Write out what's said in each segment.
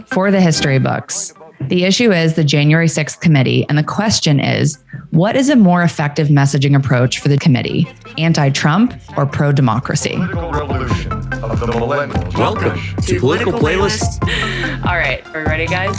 for the history books. The issue is the January 6th committee, and the question is, what is a more effective messaging approach for the committee? Anti-Trump or pro-democracy? Welcome to Political Playlist. All right, are we ready, guys?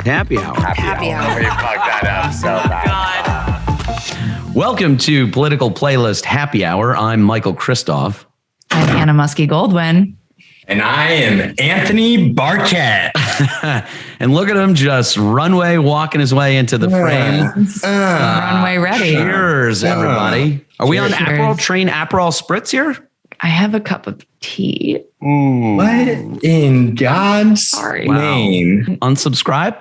Happy hour. Happy hour. We fucked that up so bad. God. Welcome to Political Playlist Happy Hour. I'm Michael Kristof. I'm Anna Muskie-Goldwyn. And I am Anthony Barquette. And look at him just runway walking his way into the frame. Runway ready. Cheers, everybody. Are we on Aperol Spritz here? I have a cup of tea. What in God's name? Unsubscribe.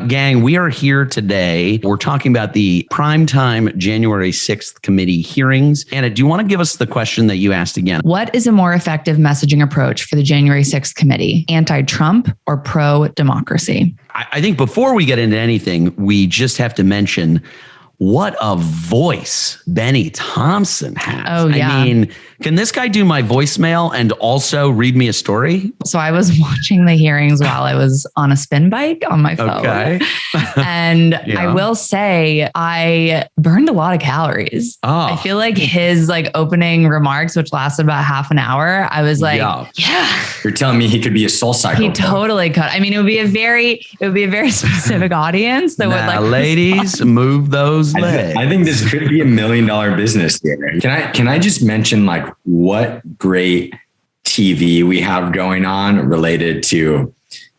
Gang, we are here today. We're talking about the primetime January 6th committee hearings. Anna, do you want to give us the question that you asked again? What is a more effective messaging approach for the January 6th committee? Anti-Trump or pro-democracy? I think before we get into anything, we just have to mention what a voice Benny Thompson has. Oh, yeah. I mean, can this guy do my voicemail and also read me a story? So I was watching the hearings while I was on a spin bike on my phone. Okay. And I will say I burned a lot of calories. Oh. I feel like his opening remarks, which lasted about half an hour, I was like, yeah. You're telling me he could be a soul cycle. He totally could. I mean, it would be a very specific audience that would like. Ladies, move those legs. I think this could be $1 million business here. Can I just mention what great TV we have going on related to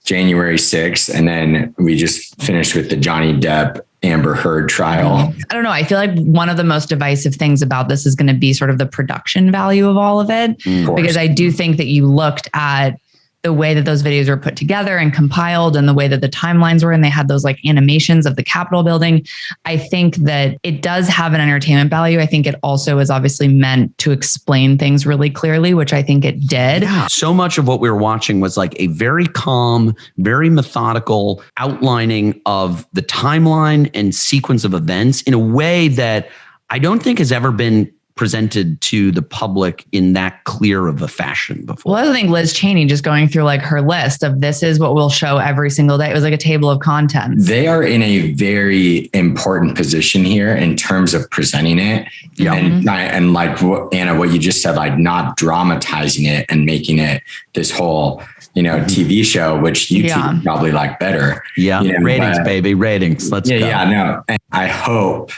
January 6th, and then we just finished with the Johnny Depp Amber Heard trial. I don't know. I feel like one of the most divisive things about this is going to be sort of the production value of all of it, because I do think that you looked at the way that those videos were put together and compiled and the way that the timelines were, and they had those animations of the Capitol building. I think that it does have an entertainment value. I think it also is obviously meant to explain things really clearly, which I think it did. Yeah. So much of what we were watching was a very calm, very methodical outlining of the timeline and sequence of events in a way that I don't think has ever been presented to the public in that clear of a fashion before. Well, I think Liz Cheney just going through her list of this is what we'll show every single day. It was like a table of contents. They are in a very important position here in terms of presenting it. Yeah. And Anna, what you just said, not dramatizing it and making it this whole, TV show, which YouTube probably like better. Yeah. Ratings, baby. Ratings. Let's go. Yeah, no. And I hope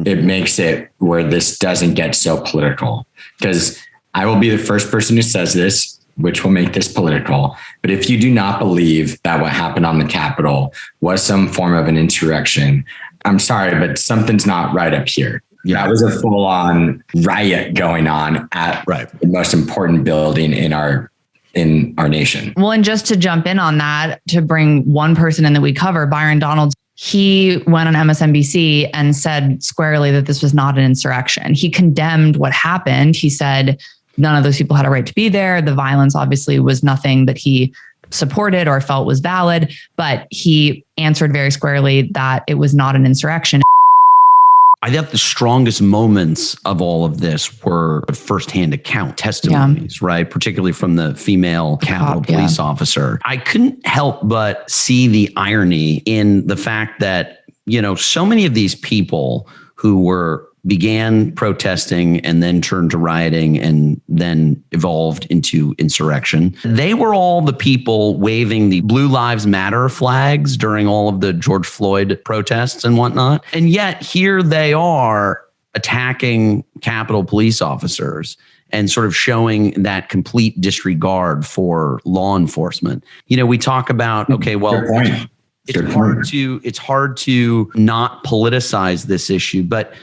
it makes it where this doesn't get so political, because I will be the first person who says this, which will make this political. But if you do not believe that what happened on the Capitol was some form of an insurrection, I'm sorry, but something's not right up here. Yeah. That was a full on riot going on at the most important building in our nation. Well, and just to jump in on that, to bring one person in that we cover, Byron Donalds, he went on MSNBC and said squarely that this was not an insurrection. He condemned what happened. He said none of those people had a right to be there. The violence obviously was nothing that he supported or felt was valid, but he answered very squarely that it was not an insurrection. I thought the strongest moments of all of this were firsthand account testimonies, right? Particularly from the female Capitol police officer. I couldn't help but see the irony in the fact that, so many of these people who began protesting and then turned to rioting and then evolved into insurrection. They were all the people waving the Blue Lives Matter flags during all of the George Floyd protests and whatnot. And yet here they are attacking Capitol police officers and sort of showing that complete disregard for law enforcement. We talk about, it's hard to not politicize this issue, but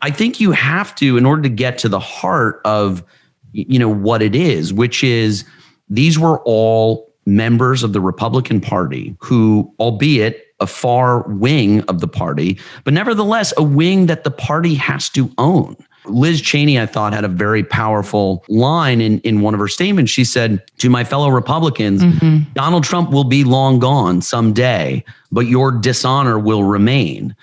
I think you have to, in order to get to the heart of, what it is, which is these were all members of the Republican Party who, albeit a far wing of the party, but nevertheless a wing that the party has to own. Liz Cheney, I thought, had a very powerful line in one of her statements. She said, to my fellow Republicans, Donald Trump will be long gone someday, but your dishonor will remain.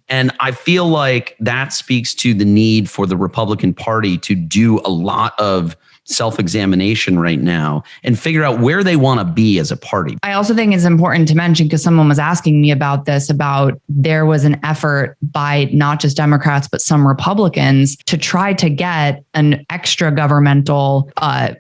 And I feel like that speaks to the need for the Republican Party to do a lot of self-examination right now and figure out where they want to be as a party. I also think it's important to mention, because someone was asking me about this, about there was an effort by not just Democrats, but some Republicans to try to get an extra governmental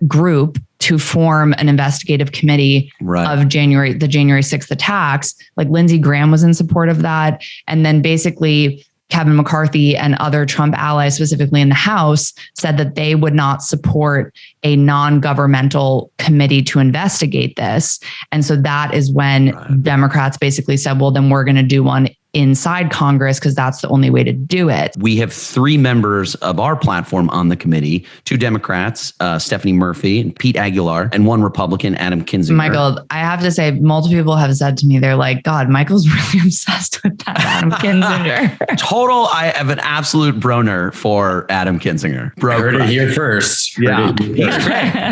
group to form an investigative committee of the January 6th attacks. Like Lindsey Graham was in support of that. And then basically Kevin McCarthy and other Trump allies, specifically in the House, said that they would not support a non-governmental committee to investigate this. And so that is when Democrats basically said, well, then we're going to do one inside Congress, because that's the only way to do it. We have 3 members of our platform on the committee, 2 Democrats, Stephanie Murphy and Pete Aguilar, and 1 Republican, Adam Kinzinger. Michael, I have to say, multiple people have said to me, they're like, God, Michael's really obsessed with that Adam Kinzinger. Total, I have an absolute broner for Adam Kinzinger. Heard it here first. Yeah,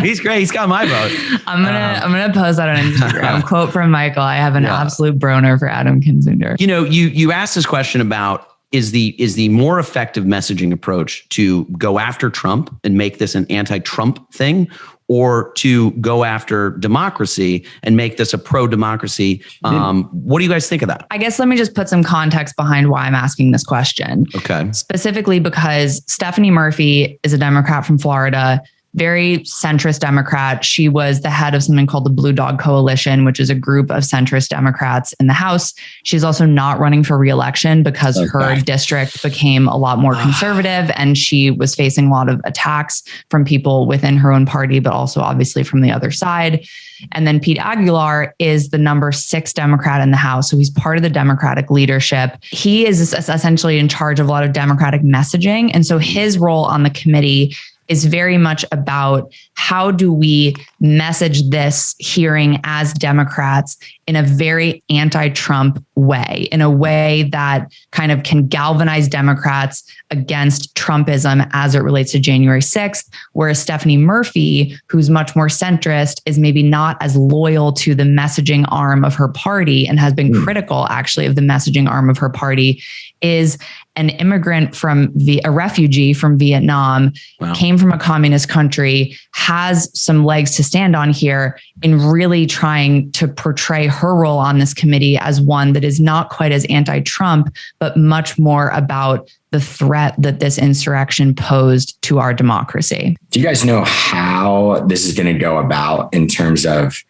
he's great. He's got my vote. I'm gonna post that on Instagram. Quote from Michael: I have an absolute broner for Adam Kinzinger. You know, you asked this question about is the more effective messaging approach to go after Trump and make this an anti-Trump thing, or to go after democracy and make this a pro-democracy. What do you guys think of that? I guess let me just put some context behind why I'm asking this question. Okay. Specifically because Stephanie Murphy is a Democrat from Florida, very centrist Democrat. She was the head of something called the Blue Dog Coalition, which is a group of centrist Democrats in the House. She's also not running for re-election because her district became a lot more conservative, and she was facing a lot of attacks from people within her own party, but also obviously from the other side. And then Pete Aguilar is the number 6 Democrat in the House. So he's part of the Democratic leadership. He is essentially in charge of a lot of Democratic messaging. And so his role on the committee is very much about how do we message this hearing as Democrats in a very anti-Trump way, in a way that kind of can galvanize Democrats against Trumpism as it relates to January 6th, whereas Stephanie Murphy, who's much more centrist, is maybe not as loyal to the messaging arm of her party and has been critical actually of the messaging arm of her party, is an immigrant from a refugee from Vietnam, came from a communist country, has some legs to stand on here in really trying to portray her role on this committee as one that is not quite as anti-Trump, but much more about the threat that this insurrection posed to our democracy. Do you guys know how this is going to go about in terms of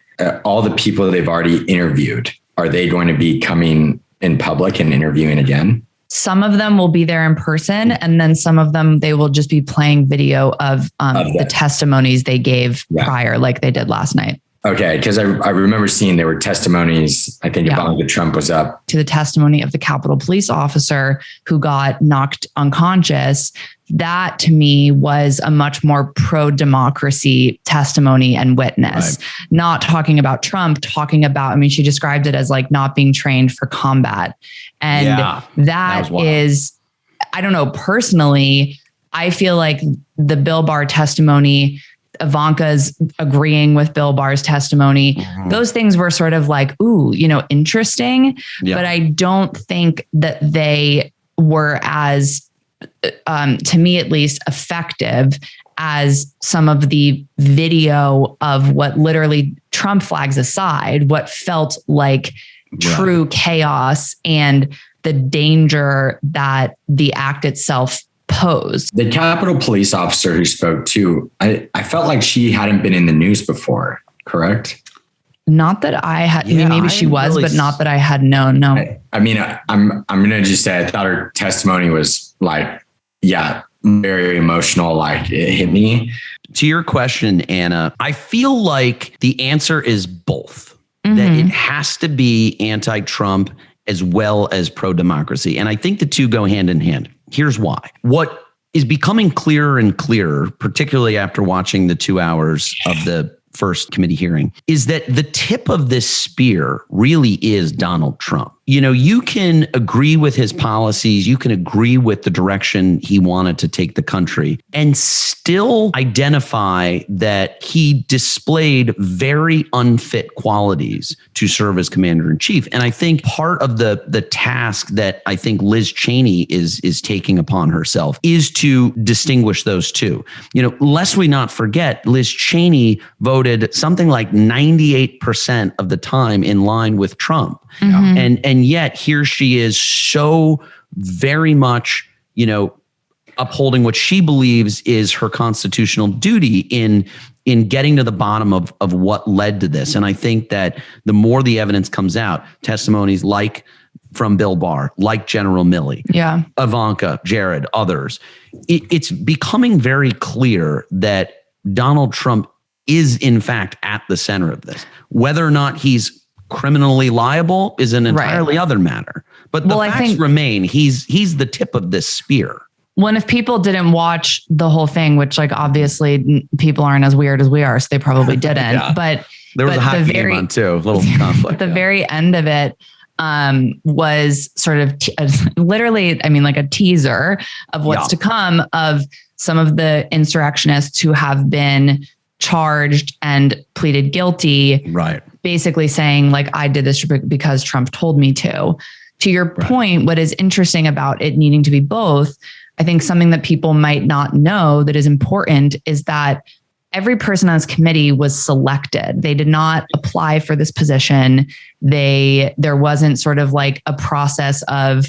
all the people they've already interviewed? Are they going to be coming in public and interviewing again? Some of them will be there in person, and then some of them, they will just be playing video of the testimonies they gave prior, like they did last night. Okay, because I remember seeing there were testimonies. I think Ivanka Trump was up. To the testimony of the Capitol Police officer who got knocked unconscious. That to me was a much more pro-democracy testimony and witness, not talking about Trump, talking about, I mean, she described it as like not being trained for combat. And that is, I don't know, personally, I feel like the Bill Barr testimony, Ivanka's agreeing with Bill Barr's testimony, those things were sort of like, ooh, you know, interesting. But I don't think that they were as, to me at least, effective as some of the video of what literally, Trump flags aside, what felt like true chaos and the danger that the act itself posed. The Capitol Police officer who spoke too, I felt like she hadn't been in the news before, correct? Not that I had, I mean, maybe she was, but not that I had known. No. I mean, I'm going to just say, I thought her testimony was like, very emotional. Like it hit me. To your question, Anna, I feel like the answer is both. That it has to be anti-Trump as well as pro-democracy. And I think the two go hand in hand. Here's why. What is becoming clearer and clearer, particularly after watching the 2 hours of the first committee hearing, is that the tip of this spear really is Donald Trump. you can agree with his policies, you can agree with the direction he wanted to take the country, and still identify that he displayed very unfit qualities to serve as commander in chief. And I think part of the task that I think Liz Cheney is taking upon herself is to distinguish those two. Lest we not forget, Liz Cheney voted something like 98% of the time in line with Trump. And yet here she is, so very much, upholding what she believes is her constitutional duty in getting to the bottom of what led to this. And I think that the more the evidence comes out, testimonies like from Bill Barr, like General Milley, Ivanka, Jared, others, it's becoming very clear that Donald Trump is in fact at the center of this. Whether or not he's criminally liable is an entirely other matter. But the facts remain. He's the tip of this spear. Well, if people didn't watch the whole thing, which obviously people aren't as weird as we are, so they probably didn't. But there was a hockey game on too, a little conflict. The very end of it was sort of literally, like a teaser of what's to come, of some of the insurrectionists who have been charged and pleaded guilty. Right. Basically saying I did this because Trump told me to. To your point, what is interesting about it needing to be both, I think something that people might not know that is important is that every person on this committee was selected. They did not apply for this position. There wasn't sort of a process of,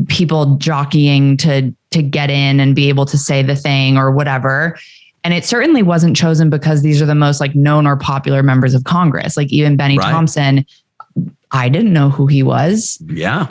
people jockeying to get in and be able to say the thing or whatever. And it certainly wasn't chosen because these are the most known or popular members of Congress. Even Benny Thompson, I didn't know who he was. Yeah.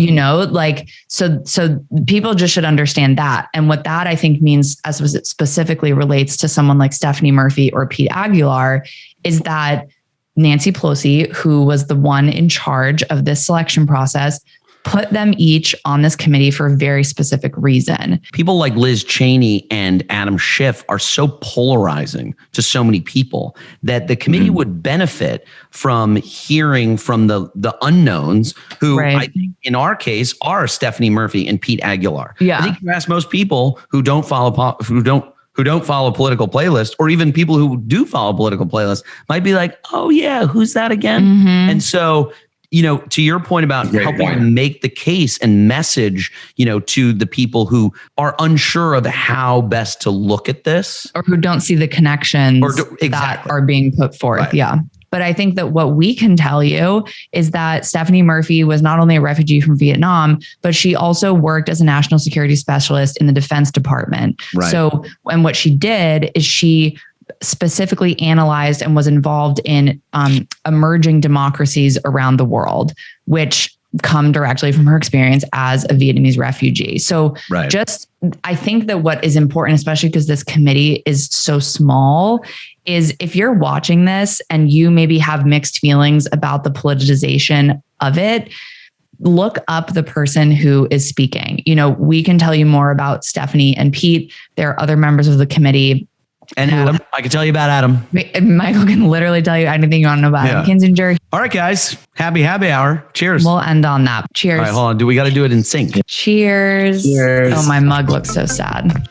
So people just should understand that. And what that I think means, as it specifically relates to someone like Stephanie Murphy or Pete Aguilar, is that Nancy Pelosi, who was the one in charge of this selection process, put them each on this committee for a very specific reason. People like Liz Cheney and Adam Schiff are so polarizing to so many people that the committee would benefit from hearing from the unknowns who I think in our case are Stephanie Murphy and Pete Aguilar. Yeah. I think you ask most people who don't follow political playlist, or even people who do follow political playlist, might be like, oh yeah, who's that again? And so, to your point about helping to make the case and message, to the people who are unsure of how best to look at this, or who don't see the connections that are being put forth. Right. Yeah. But I think that what we can tell you is that Stephanie Murphy was not only a refugee from Vietnam, but she also worked as a national security specialist in the Defense Department. Right. So, and what she did is she specifically analyzed and was involved in emerging democracies around the world, which come directly from her experience as a Vietnamese refugee. So I think that what is important, especially because this committee is so small, is if you're watching this and you maybe have mixed feelings about the politicization of it, look up the person who is speaking. We can tell you more about Stephanie and Pete. There are other members of the committee. And Adam, I can tell you about Adam. Michael can literally tell you anything you want to know about Adam Kinzinger. All right, guys. Happy hour. Cheers. We'll end on that. Cheers. All right, hold on. We got to do it in sync. Cheers. Cheers. Oh, my mug looks so sad.